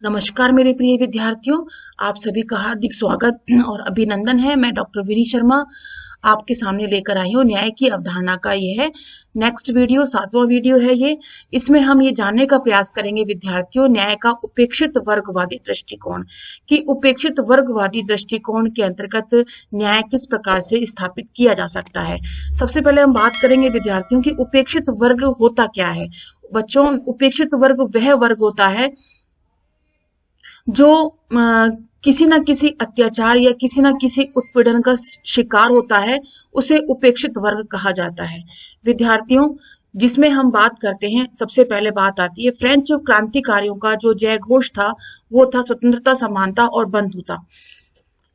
नमस्कार मेरे प्रिय विद्यार्थियों, आप सभी का हार्दिक स्वागत और अभिनंदन है। मैं डॉक्टर विनी शर्मा आपके सामने लेकर आई हूँ न्याय की अवधारणा का ये है नेक्स्ट वीडियो, 7वां वीडियो है ये। इसमें हम ये जानने का प्रयास करेंगे विद्यार्थियों, न्याय का उपेक्षित वर्गवादी दृष्टिकोण कि उपेक्षित वर्गवादी दृष्टिकोण के अंतर्गत न्याय किस प्रकार से स्थापित किया जा सकता है। सबसे पहले हम बात करेंगे विद्यार्थियों की उपेक्षित वर्ग होता क्या है। बच्चों, उपेक्षित वर्ग वह वर्ग होता है जो किसी न किसी अत्याचार या किसी न किसी उत्पीड़न का शिकार होता है, उसे उपेक्षित वर्ग कहा जाता है। विद्यार्थियों, जिसमें हम बात करते हैं, सबसे पहले बात आती है फ्रेंच क्रांतिकारियों का जो जय घोष था, वो था स्वतंत्रता, समानता और बंधुता।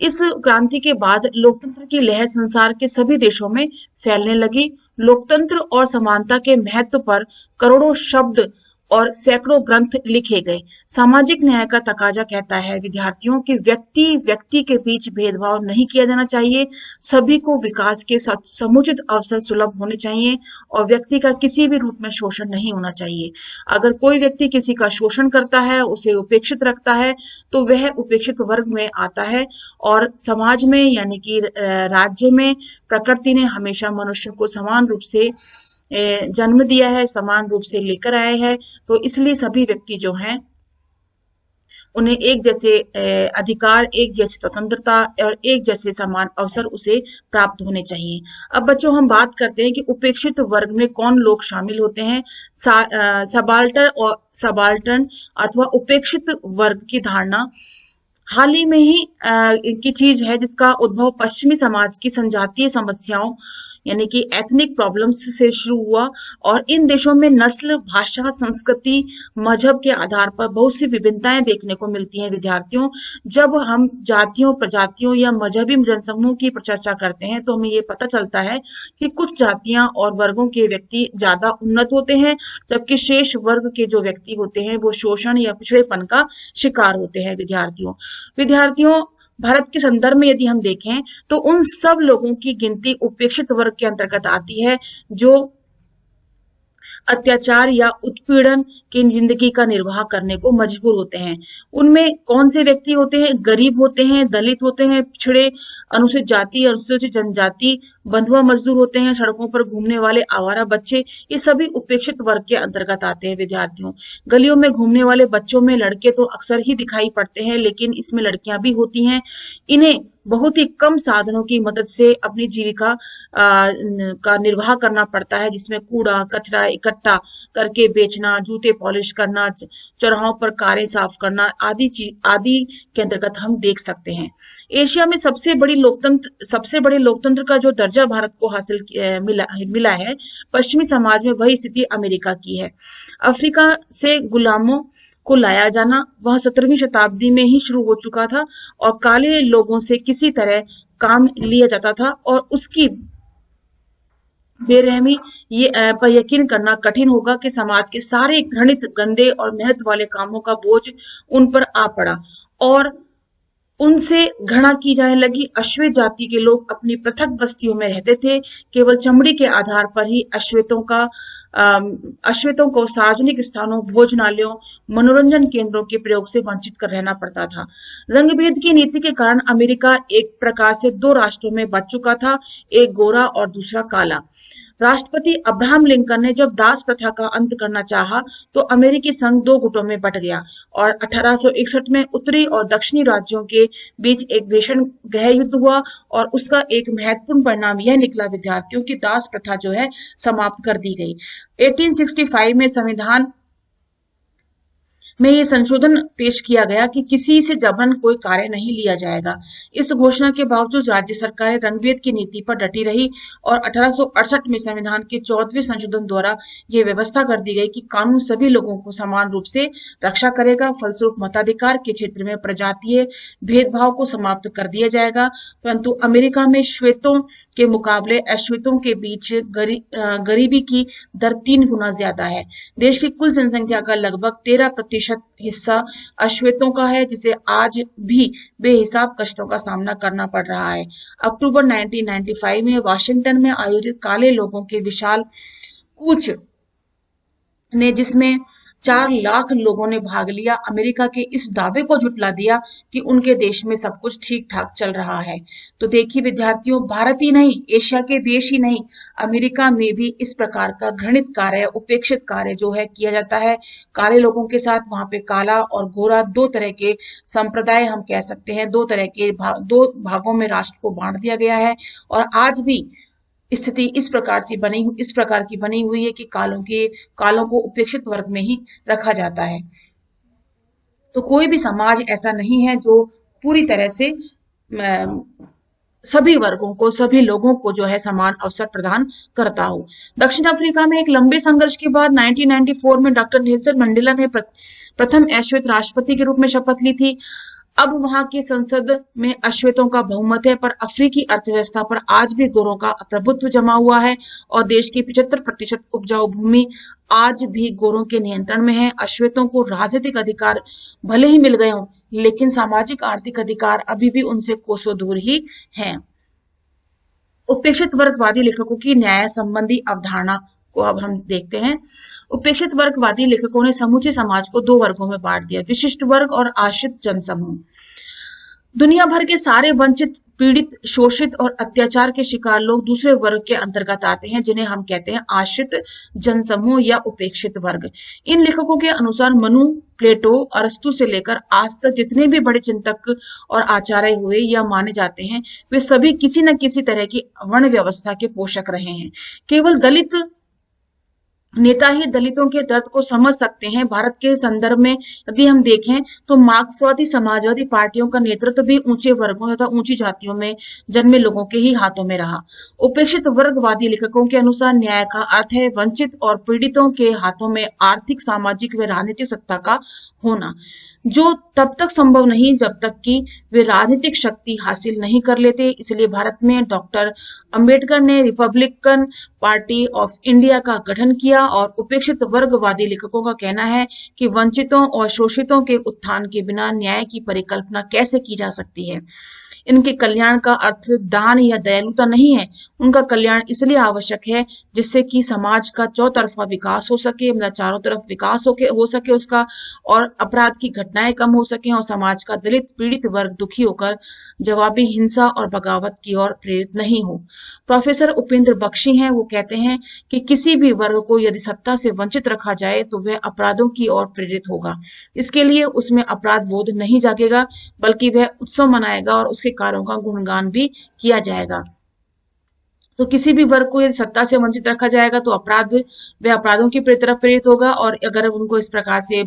इस क्रांति के बाद लोकतंत्र की लहर संसार के सभी देशों में फैलने लगी। लोकतंत्र और समानता के महत्व पर करोड़ों शब्द और सैकड़ों ग्रंथ लिखे गए। सामाजिक न्याय का तकाजा कहता है विद्यार्थियों कि व्यक्ति व्यक्ति के बीच भेदभाव नहीं किया जाना चाहिए, सभी को विकास के समुचित अवसर सुलभ होने चाहिए और व्यक्ति का किसी भी रूप में शोषण नहीं होना चाहिए। अगर कोई व्यक्ति किसी का शोषण करता है, उसे उपेक्षित रखता है, तो वह उपेक्षित वर्ग में आता है। और समाज में यानी कि राज्य में प्रकृति ने हमेशा मनुष्य को समान रूप से जन्म दिया है, समान रूप से लेकर आए हैं। तो इसलिए सभी व्यक्ति जो हैं उन्हें एक जैसे अधिकार, एक जैसी स्वतंत्रता और एक जैसे समान अवसर उसे प्राप्त होने चाहिए। अब बच्चों, हम बात करते हैं कि उपेक्षित वर्ग में कौन लोग शामिल होते हैं। सबाल्टर्न अथवा उपेक्षित वर्ग की धारणा हाल ही में ही की चीज है, जिसका उद्भव पश्चिमी समाज की संजातीय समस्याओं यानी कि एथनिक प्रॉब्लम्स से शुरू हुआ और इन देशों में नस्ल, भाषा, संस्कृति, मजहब के आधार पर बहुत सी विभिन्नताएं देखने को मिलती हैं। विद्यार्थियों, जब हम जातियों, प्रजातियों या मजहबी जनसमूह की चर्चा करते हैं तो हमें ये पता चलता है कि कुछ जातियां और वर्गों के व्यक्ति ज्यादा उन्नत होते हैं, जबकि शेष वर्ग के जो व्यक्ति होते हैं वो शोषण या पिछड़ेपन का शिकार होते हैं। विद्यार्थियों, भारत के संदर्भ में यदि हम देखें तो उन सब लोगों की गिनती उपेक्षित वर्ग के अंतर्गत आती है जो अत्याचार या उत्पीड़न की जिंदगी का निर्वाह करने को मजबूर होते हैं। उनमें कौन से व्यक्ति होते हैं? गरीब होते हैं, दलित होते हैं, पिछड़े, अनुसूचित जाति, अनुसूचित जनजाति, बंधुआ मजदूर होते हैं, सड़कों पर घूमने वाले आवारा बच्चे, ये सभी उपेक्षित वर्ग के अंतर्गत आते हैं। विद्यार्थियों, गलियों में घूमने वाले बच्चों में लड़के तो अक्सर ही दिखाई पड़ते हैं, लेकिन इसमें लड़कियां भी होती हैं। इन्हें बहुत ही कम साधनों की मदद से अपनी जीविका का निर्वाह करना पड़ता है, जिसमें कूड़ा कचरा इकट्ठा करके बेचना, जूते पॉलिश करना, चौराहों पर कारें साफ करना आदि के अंतर्गत हम देख सकते हैं। एशिया में सबसे बड़े लोकतंत्र का जो दर्जा भारत को हासिल मिला है, पश्चिमी समाज में वही स्थिति अमेरिका की है। अफ्रीका से गुलामों को लाया जाना वह 17वीं शताब्दी में ही शुरू हो चुका था और काले लोगों से किसी तरह काम लिया जाता था और उसकी बेरहमी पर यकीन करना कठिन होगा कि समाज के सारे घृणित, गंदे और मेहनत वाले कामों का बोझ उन पर आ पड़ा और उनसे घृणा की जाने लगी। अश्वेत जाति के लोग अपनी पृथक बस्तियों में रहते थे। केवल चमड़ी के आधार पर ही अश्वेतों को सार्वजनिक स्थानों, भोजनालयों, मनोरंजन केंद्रों के प्रयोग से वंचित कर रहना पड़ता था। रंगभेद की नीति के कारण अमेरिका एक प्रकार से दो राष्ट्रों में बंट चुका था, एक गोरा और दूसरा काला। राष्ट्रपति अब्राहम लिंकन ने जब दास प्रथा का अंत करना चाहा तो अमेरिकी संघ दो गुटों में बट गया और 1861 में उत्तरी और दक्षिणी राज्यों के बीच एक भीषण गृह युद्ध हुआ और उसका एक महत्वपूर्ण परिणाम यह निकला विद्यार्थियों की दास प्रथा जो है समाप्त कर दी गई। 1865 में संविधान में ये संशोधन पेश किया गया कि किसी से जबरन कोई कार्य नहीं लिया जाएगा। इस घोषणा के बावजूद राज्य सरकारें रंगभेद की नीति पर डटी रही और 1868 में संविधान के 14वें संशोधन द्वारा ये व्यवस्था कर दी गई कि कानून सभी लोगों को समान रूप से रक्षा करेगा। फलस्वरूप मताधिकार के क्षेत्र में प्रजातीय भेदभाव को समाप्त कर दिया जाएगा। परंतु अमेरिका में श्वेतों के मुकाबले अश्वेतों के बीच गरीबी की दर 3 गुना ज्यादा है। देश की कुल जनसंख्या का लगभग 13% हिस्सा अश्वेतों का है, जिसे आज भी बेहिसाब कष्टों का सामना करना पड़ रहा है। अक्टूबर 1995 में वाशिंगटन में आयोजित काले लोगों के विशाल कूच ने जिसमें 4 लाख लोगों ने भाग लिया, अमेरिका के इस दावे को झुठला दिया कि उनके देश में सब कुछ ठीक ठाक चल रहा है। तो देखिए विद्यार्थियों, भारत ही नहीं, एशिया के देश ही नहीं, अमेरिका में भी इस प्रकार का घृणित कार्य, उपेक्षित कार्य जो है किया जाता है। काले लोगों के साथ वहां पे काला और गोरा, दो तरह के संप्रदाय हम कह सकते हैं, दो तरह के दो भागों में राष्ट्र को बांट दिया गया है। और आज भी स्थिति इस प्रकार की बनी हुई है कि कालों को उपेक्षित वर्ग में ही रखा जाता है। तो कोई भी समाज ऐसा नहीं है जो पूरी तरह से सभी वर्गों को, सभी लोगों को जो है समान अवसर प्रदान करता हो। दक्षिण अफ्रीका में एक लंबे संघर्ष के बाद 1994 में डॉक्टर नेल्सन मंडेला ने प्रथम अश्वेत राष्ट्रपति के रूप में शपथ ली थी। अब वहां की संसद में अश्वेतों का बहुमत है, पर अफ्रीकी अर्थव्यवस्था पर आज भी गोरों का प्रभुत्व जमा हुआ है और देश की 75% उपजाऊ भूमि आज भी गोरों के नियंत्रण में है। अश्वेतों को राजनीतिक अधिकार भले ही मिल गए हों, लेकिन सामाजिक आर्थिक अधिकार अभी भी उनसे कोसों दूर ही हैं। उपेक्षित वर्गवादी लेखकों की न्याय संबंधी अवधारणा को अब हम देखते हैं। उपेक्षित वर्गवादी लेखकों ने समूचे समाज को 2 वर्गों में बांट दिया, विशिष्ट वर्ग और आश्रित जनसमूह। दुनिया भर के सारे वंचित, पीड़ित, शोषित और अत्याचार के शिकार लोग दूसरे वर्ग के अंतर्गत आते हैं, जिन्हें हम कहते हैं आश्रित जनसमूह या उपेक्षित वर्ग। इन लेखकों के अनुसार मनु, प्लेटो, अरस्तु से लेकर आज तक जितने भी बड़े चिंतक और आचार्य हुए या माने जाते हैं, वे सभी किसी न किसी तरह की वर्ण व्यवस्था के पोषक रहे हैं। केवल दलित नेता ही दलितों के दर्द को समझ सकते हैं। भारत के संदर्भ में यदि हम देखें तो मार्क्सवादी, समाजवादी पार्टियों का नेतृत्व भी ऊंचे वर्गों तथा ऊंची जातियों में जन्मे लोगों के ही हाथों में रहा। उपेक्षित वर्गवादी लेखकों के अनुसार न्याय का अर्थ है वंचित और पीड़ितों के हाथों में आर्थिक, सामाजिक व राजनीतिक सत्ता का होना, जो तब तक संभव नहीं जब तक कि वे राजनीतिक शक्ति हासिल नहीं कर लेते। इसलिए भारत में डॉक्टर अंबेडकर ने रिपब्लिकन पार्टी ऑफ इंडिया का गठन किया और उपेक्षित वर्गवादी लेखकों का कहना है कि वंचितों और शोषितों के उत्थान के बिना न्याय की परिकल्पना कैसे की जा सकती है। इनके कल्याण का अर्थ दान या दयालुता नहीं है, उनका कल्याण इसलिए आवश्यक है जिससे कि समाज का चौतरफा विकास हो सके, मतलब चारों तरफ विकास हो सके उसका, और अपराध की घटनाएं कम हो सके और समाज का दलित पीड़ित वर्ग दुखी होकर जवाबी हिंसा और बगावत की ओर प्रेरित नहीं हो। प्रोफेसर उपेंद्र बख्शी हैं, वो कहते हैं कि किसी भी वर्ग को यदि सत्ता से वंचित रखा जाए तो वह अपराधों की ओर प्रेरित होगा। इसके लिए उसमें अपराध बोध नहीं जागेगा, बल्कि वह उत्सव मनाएगा और उसके कार्यों का गुणगान भी किया जाएगा। तो किसी भी वर्ग को यदि सत्ता से वंचित रखा जाएगा तो वह अपराधों की तरफ प्रेरित होगा, और अगर उनको इस प्रकार से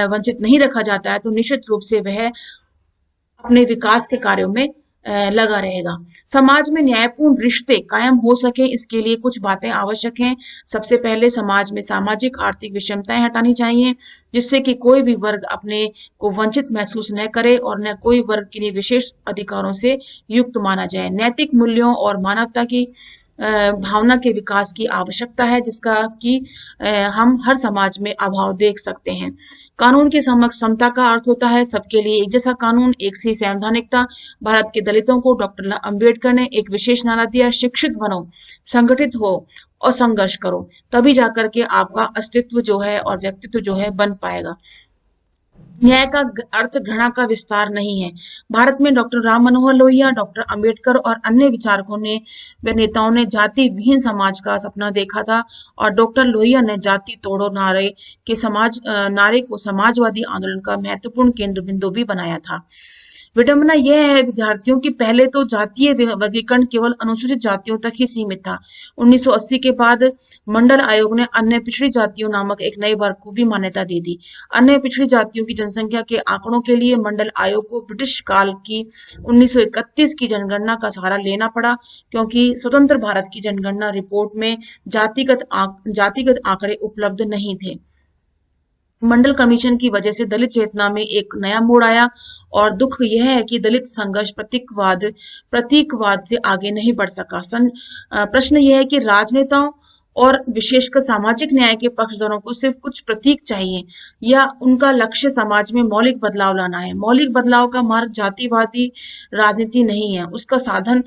वंचित नहीं रखा जाता है तो निश्चित रूप से वह अपने विकास के कार्यों में लगा रहेगा। समाज में न्यायपूर्ण रिश्ते कायम हो सके, इसके लिए कुछ बातें आवश्यक हैं। सबसे पहले समाज में सामाजिक आर्थिक विषमताएं हटानी चाहिए, जिससे कि कोई भी वर्ग अपने को वंचित महसूस न करे और न कोई वर्ग किन्हीं विशेष अधिकारों से युक्त माना जाए। नैतिक मूल्यों और मानवता की भावना के विकास की आवश्यकता है, जिसका कि हम हर समाज में अभाव देख सकते हैं। कानून की समता का अर्थ होता है सबके लिए एक जैसा कानून, एक सी संवैधानिकता। भारत के दलितों को डॉक्टर अंबेडकर ने एक विशेष नारा दिया, शिक्षित बनो, संगठित हो और संघर्ष करो, तभी जाकर के आपका अस्तित्व जो है और व्यक्तित्व जो है बन पाएगा। न्याय का अर्थ घृणा का विस्तार नहीं है। भारत में डॉक्टर राम मनोहर लोहिया, डॉक्टर अंबेडकर और अन्य विचारकों ने व नेताओं ने जाति विहीन समाज का सपना देखा था, और डॉक्टर लोहिया ने जाति तोड़ो नारे को समाजवादी आंदोलन का महत्वपूर्ण केंद्र बिंदु भी बनाया था। विडंबना यह है विद्यार्थियों की पहले तो जातीय वर्गीकरण केवल अनुसूचित जातियों तक ही सीमित था। 1980 के बाद मंडल आयोग ने अन्य पिछड़ी जातियों नामक एक नए वर्ग को भी मान्यता दे दी। अन्य पिछड़ी जातियों की जनसंख्या के आंकड़ों के लिए मंडल आयोग को ब्रिटिश काल की 1931 की जनगणना का सहारा लेना पड़ा, क्योंकि स्वतंत्र भारत की जनगणना रिपोर्ट में जातिगत आंकड़े उपलब्ध नहीं थे। मंडल कमीशन की वजह से दलित चेतना में एक नया मोड़ आया, और दुख यह है कि दलित संघर्ष प्रतीकवाद से आगे नहीं बढ़ सका। प्रश्न यह है कि राजनेताओं और विशेषकर सामाजिक न्याय के पक्षधरों को सिर्फ कुछ प्रतीक चाहिए, या उनका लक्ष्य समाज में मौलिक बदलाव लाना है। मौलिक बदलाव का मार्ग जातिवादी राजनीति नहीं है, उसका साधन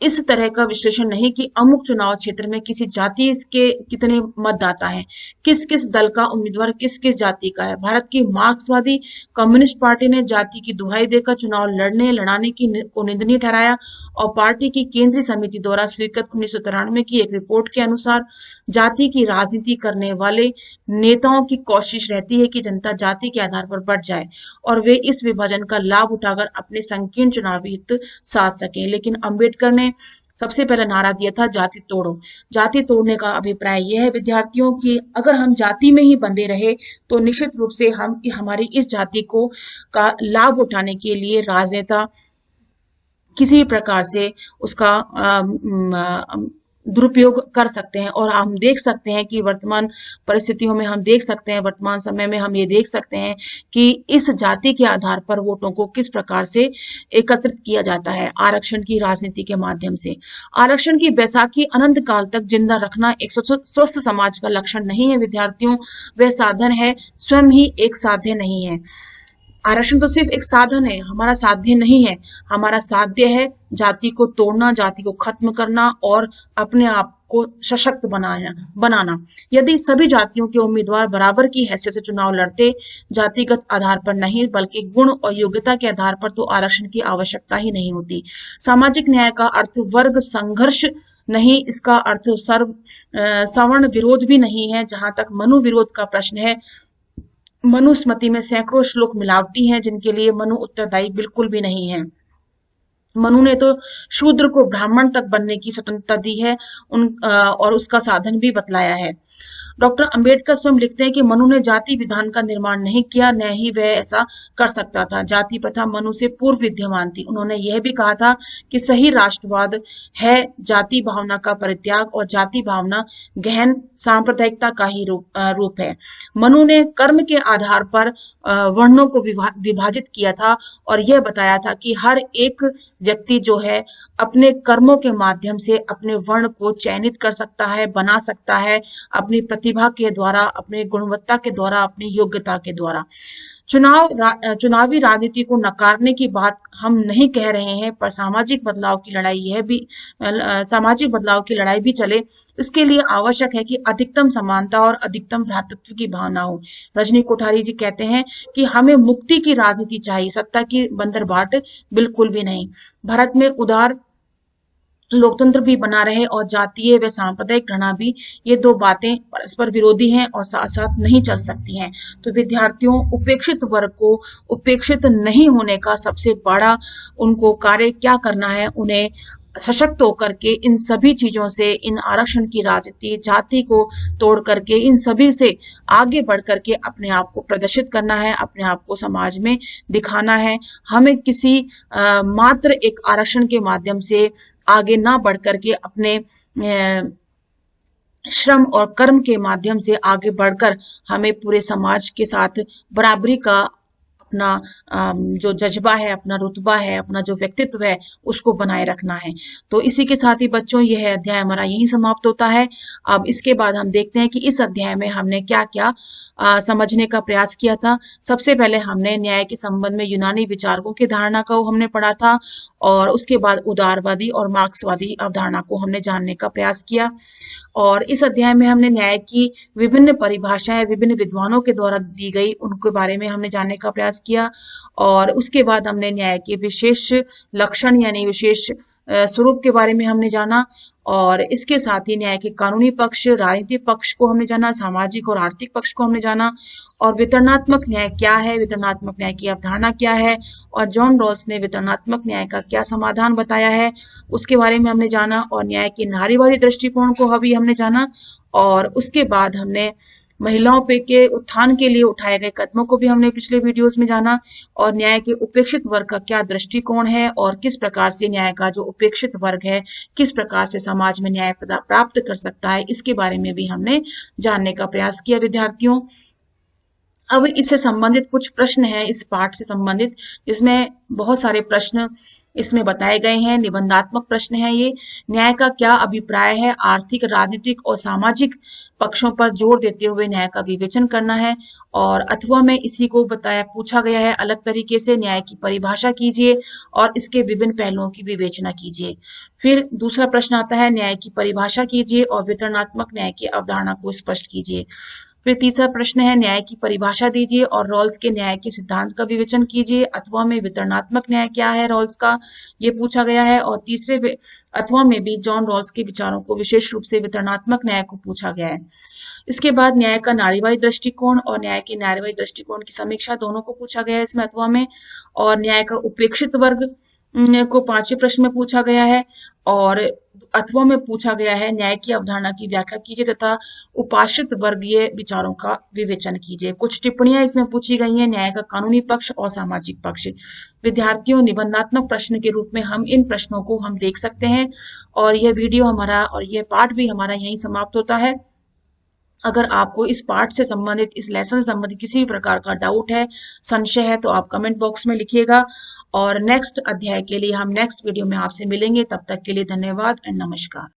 इस तरह का विश्लेषण नहीं कि अमुक चुनाव क्षेत्र में किसी जाति के कितने मतदाता हैं, किस किस दल का उम्मीदवार किस किस जाति का है। भारत की मार्क्सवादी कम्युनिस्ट पार्टी ने जाति की दुहाई देकर चुनाव लड़ाने को निंदनीय ठहराया और पार्टी की केंद्रीय समिति द्वारा स्वीकृत 1993 की एक रिपोर्ट के अनुसार जाति की राजनीति करने वाले नेताओं की कोशिश रहती है कि जनता जाति के आधार पर बढ़ जाए और वे इस विभाजन का लाभ उठाकर अपने संकीर्ण चुनावी हित साध सकें। लेकिन अंबेडकर ने सबसे पहला नारा दिया था जाति तोड़ो। जाति तोड़ने का अभिप्राय यह है विद्यार्थियों की अगर हम जाति में ही बंधे रहे तो निश्चित रूप से हम हमारी इस जाति को का लाभ उठाने के लिए राजनेता किसी भी प्रकार से उसका दुरुपयोग कर सकते हैं। और हम देख सकते हैं कि वर्तमान परिस्थितियों में हम देख सकते हैं, वर्तमान समय में हम ये देख सकते हैं कि इस जाति के आधार पर वोटों को किस प्रकार से एकत्रित किया जाता है आरक्षण की राजनीति के माध्यम से। आरक्षण की बैसाखी अनंत काल तक जिंदा रखना एक स्वस्थ समाज का लक्षण नहीं है विद्यार्थियों, वह साधन है, स्वयं ही एक साध्य नहीं है। आरक्षण तो सिर्फ एक साधन है, हमारा साध्य नहीं है। हमारा साध्य है जाति को तोड़ना, जाति को खत्म करना और अपने आप को सशक्त बनाना। यदि सभी जातियों के उम्मीदवार बराबर की हैसियत से चुनाव लड़ते, जातिगत आधार पर नहीं बल्कि गुण और योग्यता के आधार पर, तो आरक्षण की आवश्यकता ही नहीं होती। सामाजिक न्याय का अर्थ वर्ग संघर्ष नहीं, इसका अर्थ सवर्ण विरोध भी नहीं है। जहां तक मनु विरोध का प्रश्न है, मनुस्मृति में सैकड़ों श्लोक मिलावटी हैं जिनके लिए मनु उत्तरदायी बिल्कुल भी नहीं है। मनु ने तो शूद्र को ब्राह्मण तक बनने की स्वतंत्रता दी है और उसका साधन भी बतलाया है। डॉक्टर अंबेडकर स्वयं लिखते हैं कि मनु ने जाति विधान का निर्माण नहीं किया, न ही वह ऐसा कर सकता था। जाति प्रथा मनु से पूर्व विद्यमान थी। उन्होंने यह भी कहा था कि सही राष्ट्रवाद है जाति भावना का परित्याग और जाति भावना गहन सांप्रदायिकता का ही रूप है। मनु ने कर्म के आधार पर वर्णों को विभाजित किया था और यह बताया था कि हर एक व्यक्ति जो है अपने कर्मों के माध्यम से अपने वर्ण को चयनित कर सकता है, बना सकता है, अपनी प्रतिभा के द्वारा, अपने गुणवत्ता के द्वारा, अपनी योग्यता के द्वारा। चुनावी राजनीति को नकारने की बात हम नहीं कह रहे हैं, पर सामाजिक बदलाव की लड़ाई भी चले। इसके लिए आवश्यक है कि अधिकतम समानता और अधिकतम भ्रातृत्व की भावना हो। रजनी कोठारी जी कहते हैं कि हमें मुक्ति की राजनीति चाहिए, सत्ता की बंदरबाट बिल्कुल भी नहीं। भारत में उदार लोकतंत्र भी बना रहे और जातीय व सांप्रदायिक घृणा भी, ये दो बातें परस्पर विरोधी हैं और साथ साथ नहीं चल सकती हैं। तो विद्यार्थियों, उपेक्षित वर्ग को उपेक्षित नहीं होने का सबसे बड़ा उनको कार्य क्या करना है, उन्हें सशक्त होकर के इन सभी चीजों से, इन आरक्षण की राजनीति, जाति को तोड़ करके, इन सभी से आगे बढ़ करके अपने आप को प्रदर्शित करना है, अपने आप को समाज में दिखाना है। हमें किसी मात्र एक आरक्षण के माध्यम से आगे ना बढ़ करके अपने श्रम और कर्म के माध्यम से आगे बढ़कर हमें पूरे समाज के साथ बराबरी का अपना जो जज्बा है, अपना रुतबा है, अपना जो व्यक्तित्व है, उसको बनाए रखना है। तो इसी के साथ ही बच्चों, यह अध्याय हमारा यही समाप्त होता है। अब इसके बाद हम देखते हैं कि इस अध्याय में हमने क्या क्या समझने का प्रयास किया था। सबसे पहले हमने न्याय के संबंध में यूनानी विचारकों की धारणा को हमने पढ़ा था और उसके बाद उदारवादी और मार्क्सवादी अवधारणा को हमने जानने का प्रयास किया। और इस अध्याय में हमने न्याय की विभिन्न परिभाषाएं विभिन्न विद्वानों के द्वारा दी गई उनके बारे में हमने जानने का प्रयास किया। और उसके बाद हमने न्याय के विशेष लक्षण यानी विशेष स्वरूप के बारे में हमने जाना। और इसके साथ ही न्याय के कानूनी पक्ष, राजनीतिक पक्ष को हमने जाना, सामाजिक और आर्थिक पक्ष को हमने जाना, और वितरणात्मक न्याय क्या है, वितरणात्मक न्याय की अवधारणा क्या है, और जॉन रॉल्स ने वितरणात्मक न्याय का क्या समाधान बताया है, उसके बारे में हमने जाना। और न्याय के नारीवादी दृष्टिकोण को भी हमने जाना। और उसके बाद हमने महिलाओं पे के उत्थान के लिए उठाए गए कदमों को भी हमने पिछले वीडियोस में जाना। और न्याय के उपेक्षित वर्ग का क्या दृष्टिकोण है और किस प्रकार से न्याय का जो उपेक्षित वर्ग है किस प्रकार से समाज में न्याय प्राप्त कर सकता है, इसके बारे में भी हमने जानने का प्रयास किया विद्यार्थियों। अब इससे संबंधित कुछ प्रश्न हैं इस पाठ से संबंधित, जिसमें बहुत सारे प्रश्न इसमें बताए गए हैं। निबंधात्मक प्रश्न है ये। न्याय का क्या अभिप्राय है? आर्थिक, राजनीतिक और सामाजिक पक्षों पर जोर देते हुए न्याय का विवेचन करना है। और अथवा में इसी को बताया पूछा गया है अलग तरीके से। न्याय की परिभाषा कीजिए और इसके विभिन्न पहलुओं की विवेचना कीजिए। फिर दूसरा प्रश्न आता है, न्याय की परिभाषा कीजिए और वितरणात्मक न्याय की अवधारणा को स्पष्ट कीजिए। फिर तीसरा प्रश्न है, न्याय की परिभाषा दीजिए और रॉल्स के न्याय के सिद्धांत का विवेचन कीजिए। अथवा में वितरणात्मक न्याय क्या है रॉल्स का, ये पूछा गया है। और तीसरे अथवा में भी जॉन रॉल्स के विचारों को विशेष रूप से वितरणात्मक न्याय को पूछा गया है। इसके बाद न्याय का नारीवादी दृष्टिकोण और न्याय के नारीवादी दृष्टिकोण की समीक्षा दोनों को पूछा गया है इसमें अथवा में। और न्याय का उपेक्षित वर्ग को 5वें प्रश्न में पूछा गया है। और अथवा में पूछा गया है, न्याय की अवधारणा की व्याख्या कीजिए तथा उपाश्रित वर्गीय विचारों का विवेचन कीजिए। कुछ टिप्पणियां इसमें पूछी गई हैं, न्याय का कानूनी पक्ष और सामाजिक पक्ष। विद्यार्थियों, निबंधात्मक प्रश्न के रूप में हम इन प्रश्नों को हम देख सकते हैं। और यह वीडियो हमारा और यह पाठ भी हमारा यहीं समाप्त होता है। अगर आपको इस पाठ से संबंधित, इस लेसन से संबंधित किसी भी प्रकार का डाउट है, संशय है, तो आप कमेंट बॉक्स में लिखिएगा। और नेक्स्ट अध्याय के लिए हम नेक्स्ट वीडियो में आपसे मिलेंगे। तब तक के लिए धन्यवाद एंड नमस्कार।